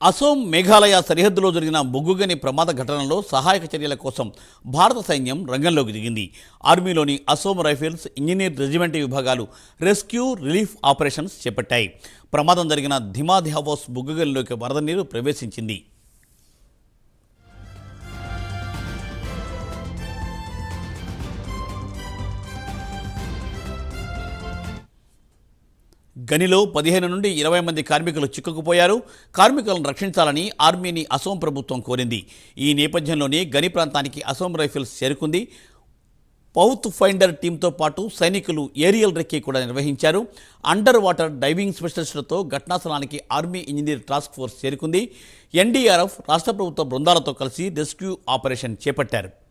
అసోం మేఘాలయ సరిహద్దులో జరిగిన బొగ్గుగని ప్రమాద ఘటనలో సహాయక చర్యల కోసం భారత సైన్యం రంగంలోకి దిగింది. ఆర్మీలోని అసోం రైఫిల్స్, ఇంజనీర్ రెజిమెంట్ విభాగాలు రెస్క్యూ, రిలీఫ్ ఆపరేషన్స్ చేపట్టాయి. ప్రమాదం జరిగిన ధిమాధి హౌస్ బొగ్గుగనిలోకి వరద నీరు ప్రవేశించింది. గనిలో 15 నుండి 20 మంది కార్మికులు చిక్కుకుపోయారు. కార్మికులను రక్షించాలని ఆర్మీని అసోం ప్రభుత్వం కోరింది. ఈ నేపథ్యంలోనే గని ప్రాంతానికి అసోం రైఫిల్స్ చేరుకుంది. పౌత్ ఫైండర్ టీంతో పాటు సైనికులు ఏరియల్ రెక్కీ కూడా నిర్వహించారు. అండర్ వాటర్ డైవింగ్ స్పెషలిస్టులతో ఘటనా స్థలానికి ఆర్మీ ఇంజనీర్ టాస్క్ ఫోర్స్ చేరుకుంది. ఎన్డీఆర్ఎఫ్, రాష్ట్ర ప్రభుత్వ బృందాలతో కలిసి రెస్క్యూ ఆపరేషన్ చేపట్టారు.